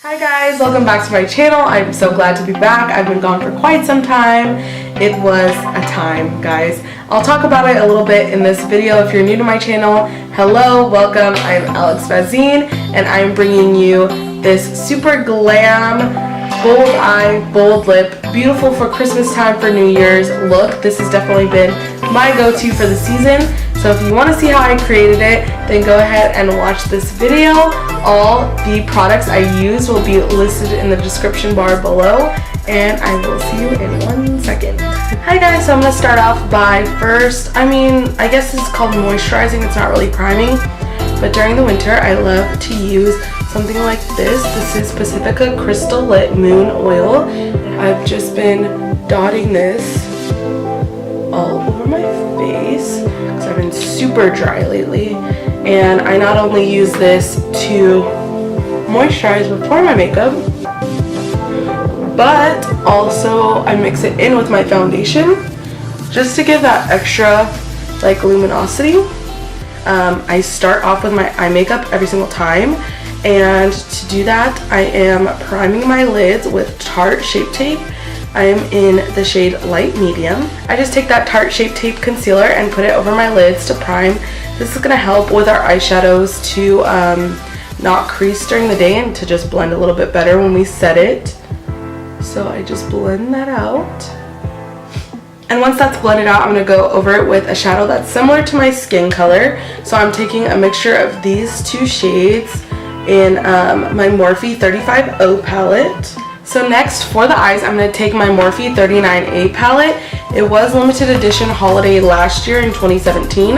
Hi guys, welcome back to my channel. I'm so glad to be back. I've been gone for quite some time. It was a time, guys. I'll talk about it a little bit in this video. If you're new to my channel, hello, welcome. I'm AlexVazin, and I'm bringing you this super glam, bold eye, bold lip, beautiful for Christmas time, for New Year's look. This has definitely been my go-to for the season. So if you want to see how I created it, then go ahead and watch this video. All the products I used will be listed in the description bar below, and I will see you in 1 second. Hi guys, so I'm going to start off by I guess this is called moisturizing. It's not really priming, but during the winter I love to use something like this. This is Pacifica Crystal Lit Moon Oil. I've just been dotting this all over my face because I've been super dry lately, and I not only use this to moisturize before my makeup, but also I mix it in with my foundation just to give that extra like luminosity. I start off with my eye makeup every single time, and to do that I am priming my lids with Tarte Shape Tape. I am in the shade Light Medium. I just take that Tarte Shape Tape concealer and put it over my lids to prime. This is going to help with our eyeshadows to not crease during the day and to just blend a little bit better when we set it. So I just blend that out. And once that's blended out, I'm going to go over it with a shadow that's similar to my skin color. So I'm taking a mixture of these two shades in my Morphe 35O palette. So next, for the eyes, I'm going to take my Morphe 39A palette. It was limited edition holiday last year in 2017,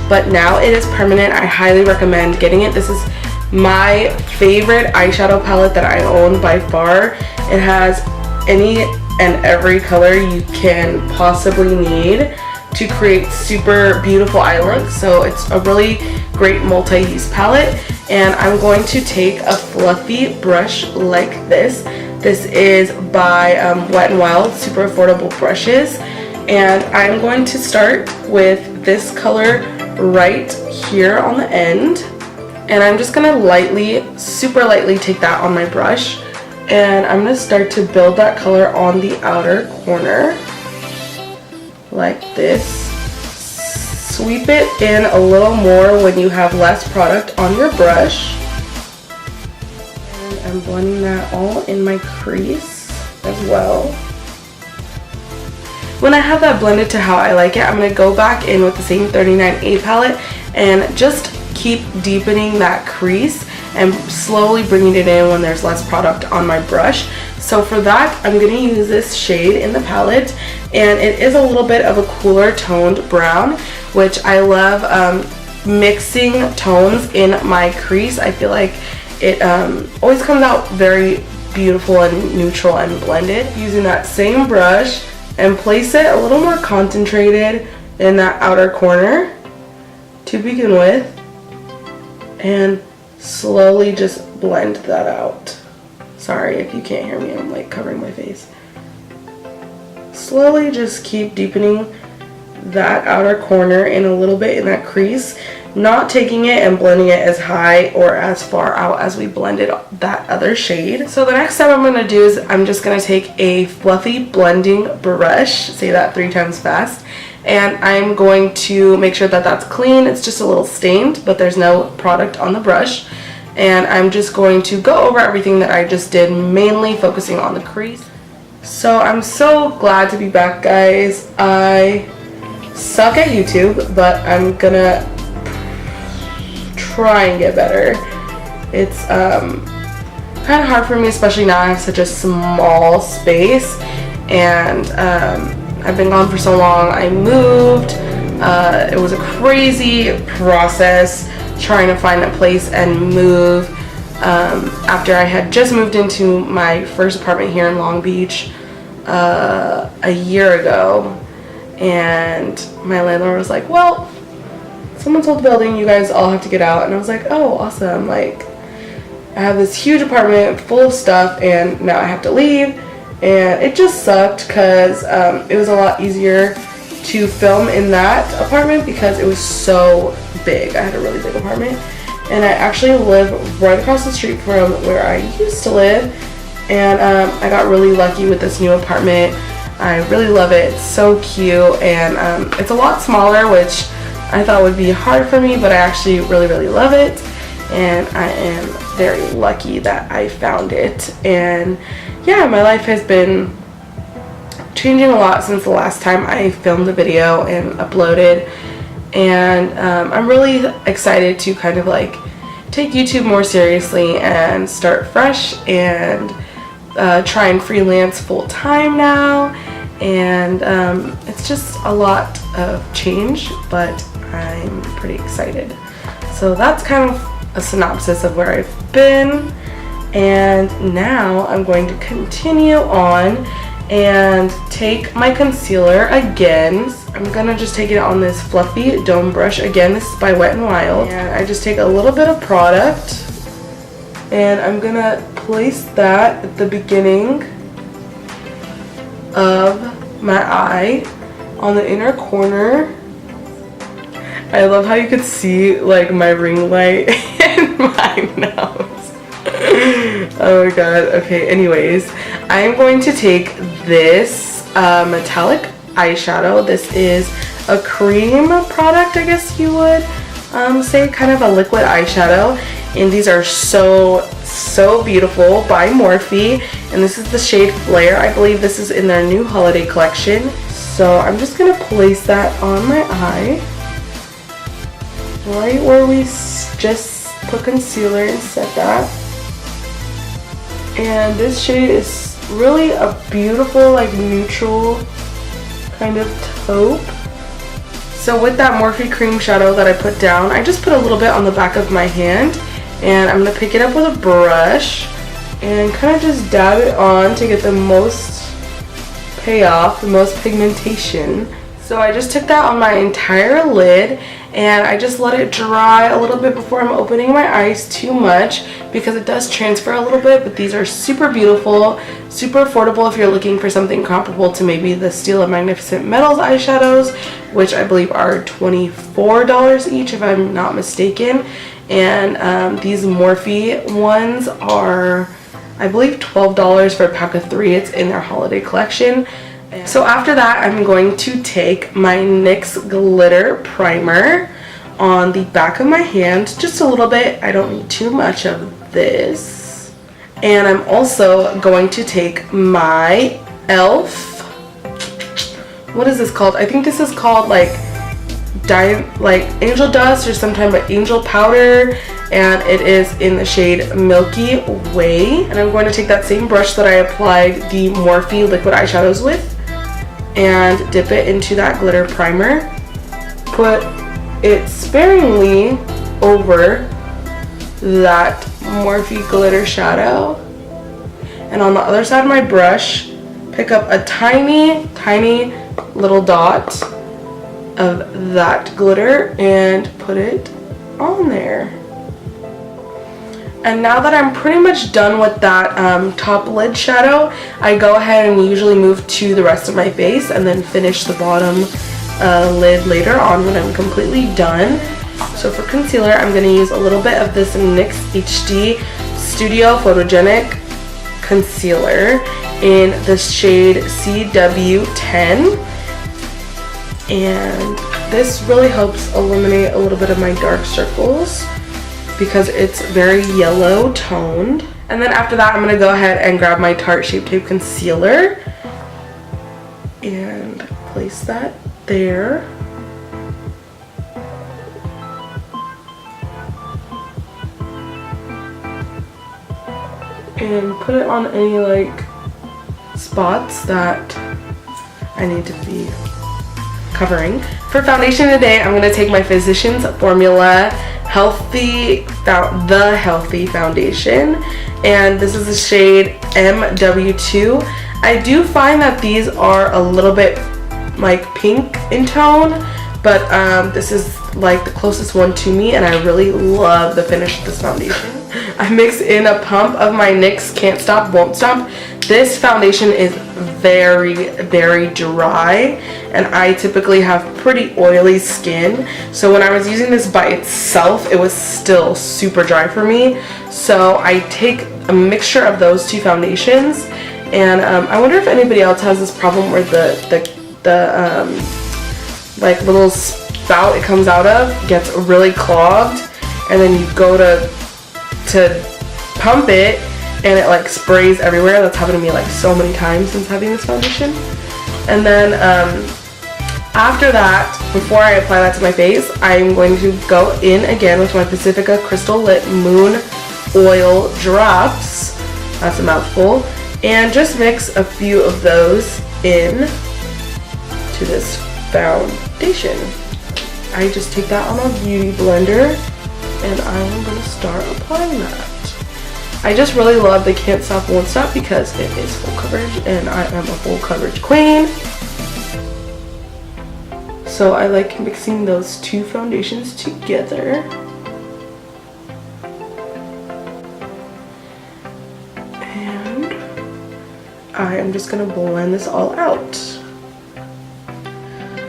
but now it is permanent. I highly recommend getting it. This is my favorite eyeshadow palette that I own by far. It has any and every color you can possibly need to create super beautiful eye looks. So it's a really great multi-use palette, and I'm going to take a fluffy brush like this. This is by Wet n Wild, super affordable brushes, and I'm going to start with this color right here on the end, and I'm just going to lightly, super lightly take that on my brush, and I'm going to start to build that color on the outer corner like this. Sweep it in a little more when you have less product on your brush. I'm blending that all in my crease as well. When I have that blended to how I like it, I'm going to go back in with the same 39A palette and just keep deepening that crease and slowly bringing it in when there's less product on my brush. So for that, I'm going to use this shade in the palette, and it is a little bit of a cooler toned brown, which I love mixing tones in my crease. I feel like it always comes out very beautiful and neutral and blended. Using that same brush and place it a little more concentrated in that outer corner to begin with, and slowly just blend that out. Sorry if you can't hear me, I'm like covering my face. Slowly just keep deepening that outer corner in a little bit in that crease, not taking it and blending it as high or as far out as we blended that other shade. So the next step I'm going to do is I'm just going to take a fluffy blending brush, say that 3 times fast, and I'm going to make sure that that's clean. It's just a little stained, but there's no product on the brush, and I'm just going to go over everything that I just did, mainly focusing on the crease. So I'm so glad to be back, guys. I suck at YouTube, but I'm gonna try and get better. It's kind of hard for me, especially now I have such a small space, and I've been gone for so long. I moved. It was a crazy process trying to find a place and move after I had just moved into my first apartment here in Long Beach a year ago, and my landlord was like, well, someone sold the building, you guys all have to get out. And I was like, oh, awesome. Like, I have this huge apartment full of stuff, and now I have to leave. And it just sucked because it was a lot easier to film in that apartment because it was so big. I had a really big apartment, and I actually live right across the street from where I used to live, and I got really lucky with this new apartment. I really love it. It's so cute, and it's a lot smaller, which I thought would be hard for me, but I actually really love it, and I am very lucky that I found it. And yeah, my life has been changing a lot since the last time I filmed the video and uploaded, and I'm really excited to kind of like take YouTube more seriously and start fresh and try and freelance full time now. And it's just a lot of change, but I'm pretty excited. So that's kind of a synopsis of where I've been, and now I'm going to continue on and take my concealer again. I'm gonna just take it on this fluffy dome brush. Again, this is by Wet n Wild, and I just take a little bit of product and I'm gonna place that at the beginning of my eye on the inner corner. I love how you could see like my ring light in my nose. Oh my god. Okay, anyways, I'm going to take this metallic eyeshadow. This is a cream product, I guess you would say, kind of a liquid eyeshadow, and these are so beautiful, by Morphe, and this is the shade Flare. I believe this is in their new holiday collection. So I'm just gonna place that on my eye, right where we just put concealer and set that. And this shade is really a beautiful, like, neutral kind of taupe. So with that Morphe cream shadow that I put down, I just put a little bit on the back of my hand, and I'm gonna pick it up with a brush and kind of just dab it on to get the most payoff, the most pigmentation. So I just took that on my entire lid, and I just let it dry a little bit before I'm opening my eyes too much, because it does transfer a little bit. But these are super beautiful, super affordable if you're looking for something comparable to maybe the Steel of Magnificent Metals eyeshadows, which I believe are $24 each if I'm not mistaken. And these Morphe ones are, I believe, $12 for a pack of 3. It's in their holiday collection. So after that, I'm going to take my NYX Glitter Primer on the back of my hand, just a little bit. I don't need too much of this. And I'm also going to take my E.l.f. What is this called? I think this is called like angel dust or some type of angel powder, and it is in the shade Milky Way. And I'm going to take that same brush that I applied the Morphe liquid eyeshadows with and dip it into that glitter primer. Put it sparingly over that Morphe glitter shadow, and on the other side of my brush, pick up a tiny little dot of that glitter and put it on there. And now that I'm pretty much done with that top lid shadow, I go ahead and usually move to the rest of my face and then finish the bottom lid later on when I'm completely done. So for concealer, I'm going to use a little bit of this NYX HD Studio Photogenic Concealer in the shade CW10. And this really helps eliminate a little bit of my dark circles because it's very yellow toned. And then after that, I'm going to go ahead and grab my Tarte Shape Tape Concealer and place that there. And put it on any like spots that I need to be covering. For foundation today, I'm going to take my Physicians Formula the Healthy Foundation, and this is the shade MW2. I do find that these are a little bit like pink in tone, but this is like the closest one to me, and I really love the finish of this foundation. I mix in a pump of my NYX Can't Stop, Won't Stop. This foundation is very, very dry, and I typically have pretty oily skin. So when I was using this by itself, it was still super dry for me. So I take a mixture of those two foundations, and I wonder if anybody else has this problem where the like little spout it comes out of gets really clogged, and then you go to pump it and it like sprays everywhere. That's happened to me like so many times since having this foundation. And then after that, before I apply that to my face, I'm going to go in again with my Pacifica Crystal Lit Moon Oil Drops. That's a mouthful. And just mix a few of those in to this foundation. I just take that on a beauty blender and I'm going to start applying that. I just really love the Can't Stop, Won't Stop because it is full coverage and I am a full coverage queen. So I like mixing those two foundations together. And I am just going to blend this all out.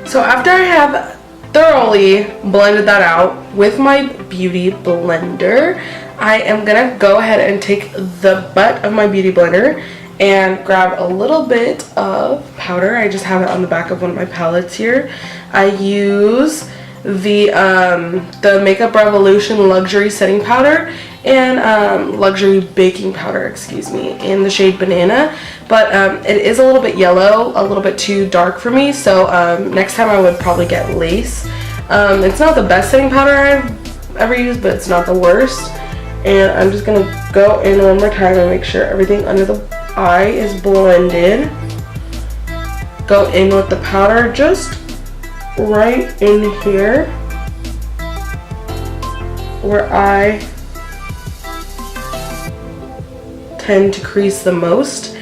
So after I have thoroughly blended that out with my beauty blender, I am gonna go ahead and take the butt of my beauty blender and grab a little bit of powder. I just have it on the back of one of my palettes here. I use the Makeup Revolution Luxury Setting Powder and Luxury Baking Powder, excuse me, in the shade Banana. But it is a little bit yellow, a little bit too dark for me, so next time I would probably get Lace. It's not the best setting powder I've ever used, but it's not the worst. And I'm just going to go in one more time and make sure everything under the eye is blended. Go in with the powder just right in here where I tend to crease the most.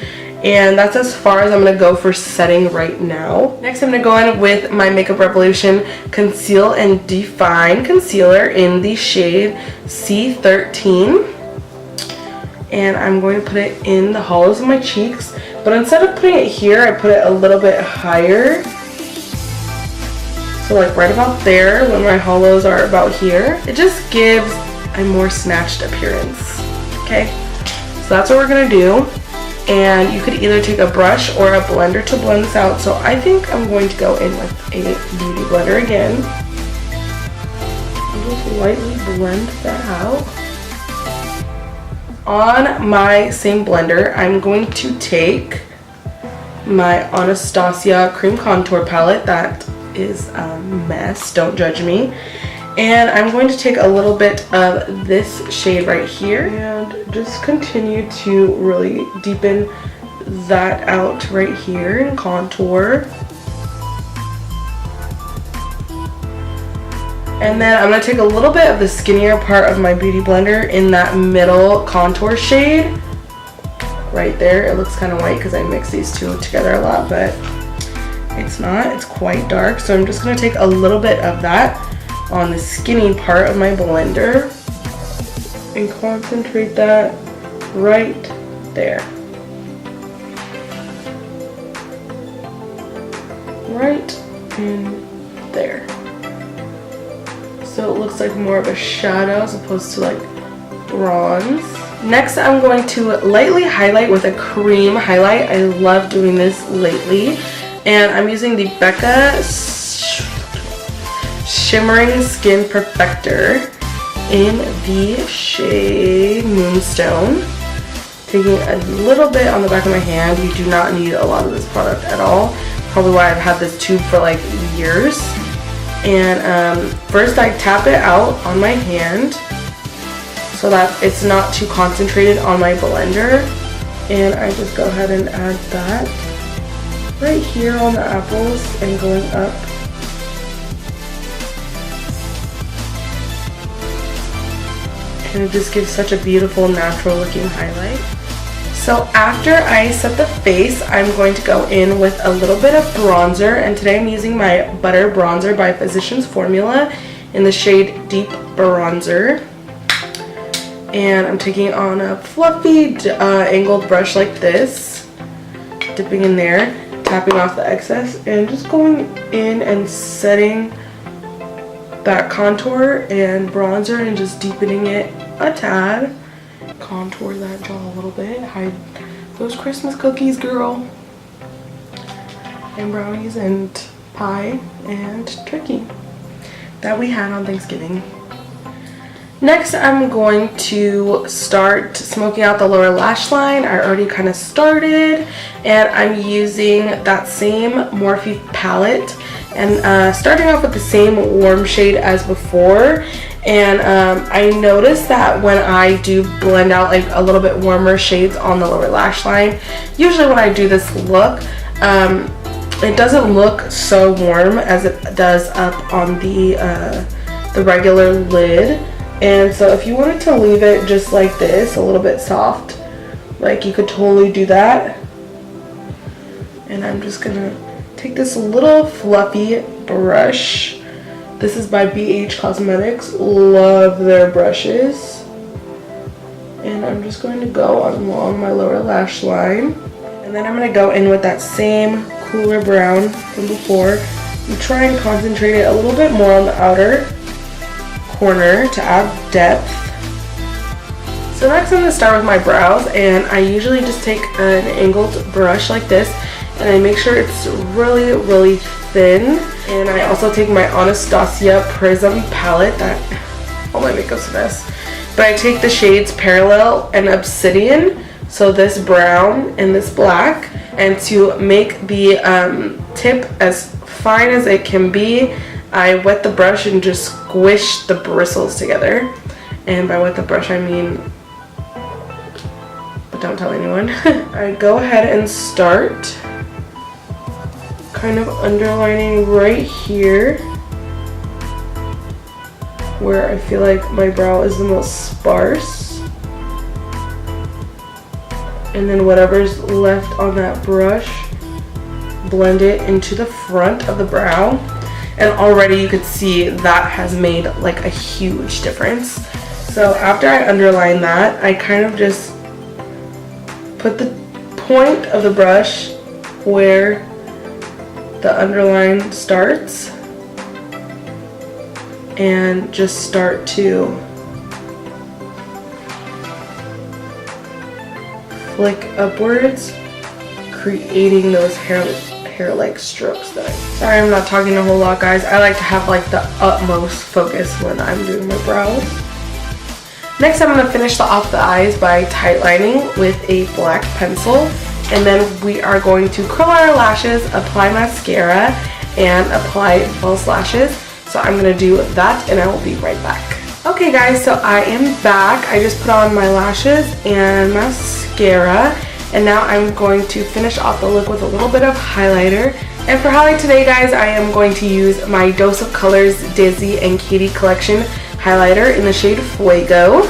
And that's as far as I'm going to go for setting right now. Next, I'm going to go in with my Makeup Revolution Conceal and Define Concealer in the shade C13. And I'm going to put it in the hollows of my cheeks. But instead of putting it here, I put it a little bit higher. So like right about there, when my hollows are about here. It just gives a more snatched appearance. Okay, so that's what we're going to do. And you could either take a brush or a blender to blend this out. So I think I'm going to go in with a beauty blender again. And just lightly blend that out. On my same blender, I'm going to take my Anastasia Cream Contour Palette. That is a mess, don't judge me. And I'm going to take a little bit of this shade right here and just continue to really deepen that out right here and contour. And then I'm going to take a little bit of the skinnier part of my beauty blender in that middle contour shade. Right there. It looks kind of white because I mix these two together a lot, but it's not. It's quite dark. So I'm just going to take a little bit of that on the skinny part of my blender and concentrate that right there. Right in there. So it looks like more of a shadow as opposed to like bronze. Next, I'm going to lightly highlight with a cream highlight. I love doing this lately. And I'm using the Becca Shimmering Skin Perfector in the shade Moonstone. Taking a little bit on the back of my hand. You do not need a lot of this product at all. Probably why I've had this tube for like years. And first I tap it out on my hand so that it's not too concentrated on my blender. And I just go ahead and add that right here on the apples and going up. And it just gives such a beautiful natural looking highlight. So after I set the face, I'm going to go in with a little bit of bronzer, and today I'm using my Butter Bronzer by Physicians Formula in the shade Deep Bronzer. And I'm taking on a fluffy angled brush like this, dipping in there, tapping off the excess, and just going in and setting that contour and bronzer and just deepening it a tad. Contour that jaw a little bit, hide those Christmas cookies, girl, and brownies and pie and turkey that we had on Thanksgiving. Next, I'm going to start smoking out the lower lash line. I already kind of started, and I'm using that same Morphe palette and starting off with the same warm shade as before. And I noticed that when I do blend out like a little bit warmer shades on the lower lash line, usually when I do this look, it doesn't look so warm as it does up on the regular lid. And so if you wanted to leave it just like this, a little bit soft, like you could totally do that. And I'm just gonna take this little fluffy brush. This is by BH Cosmetics. Love their brushes. And I'm just going to go along my lower lash line. And then I'm gonna go in with that same cooler brown from before. You try and concentrate it a little bit more on the outer corner to add depth. So next I'm going to start with my brows, and I usually just take an angled brush like this and I make sure it's really thin. And I also take my Anastasia Prism Palette. All my makeup's a mess. But I take the shades Parallel and Obsidian, so this brown and this black, and to make the tip as fine as it can be, I wet the brush and just squish the bristles together. And by wet the brush I mean, but don't tell anyone. I go ahead and start kind of underlining right here where I feel like my brow is the most sparse. And then whatever's left on that brush, blend it into the front of the brow. And already you could see that has made like a huge difference. So after I underline that, I kind of just put the point of the brush where the underline starts and just start to flick upwards, creating those hair-like strokes that sorry I'm not talking a whole lot, guys. I like to have like the utmost focus when I'm doing my brows. Next I'm going to finish off the eyes by tightlining with a black pencil, and then we are going to curl our lashes, apply mascara, and apply false lashes. So I'm going to do that and I will be right back. Okay guys, so I am back. I just put on my lashes and mascara. And now I'm going to finish off the look with a little bit of highlighter. And for highlight today, guys, I am going to use my Dose of Colors Desi and Katy collection highlighter in the shade Fuego.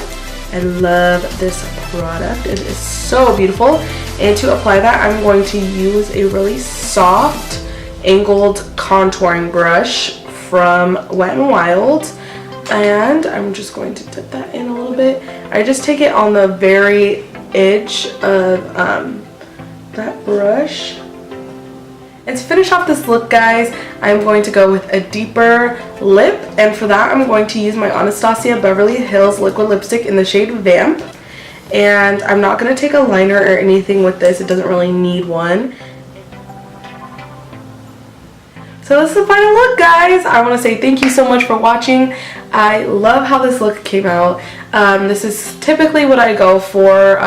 I love this product. It is so beautiful. And to apply that, I'm going to use a really soft angled contouring brush from Wet n Wild. And I'm just going to dip that in a little bit. I just take it on the very edge of that brush. And to finish off this look, guys, I'm going to go with a deeper lip, and for that I'm going to use my Anastasia Beverly Hills liquid lipstick in the shade Vamp. And I'm not going to take a liner or anything with this, it doesn't really need one. So this is the final look, guys. I want to say thank you so much for watching. I love how this look came out. This is typically what I go for,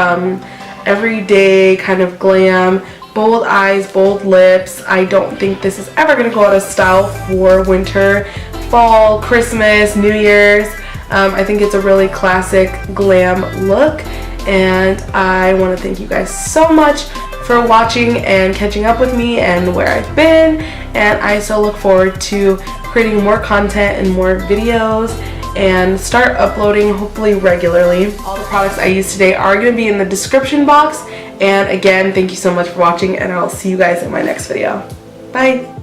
everyday kind of glam, bold eyes, bold lips. I don't think this is ever going to go out of style for winter, fall, Christmas, New Year's. I think it's a really classic glam look, and I want to thank you guys so much for watching and catching up with me and where I've been, and I so look forward to creating more content and more videos and start uploading hopefully regularly. All the products I used today are going to be in the description box, and again, thank you so much for watching, and I'll see you guys in my next video. Bye!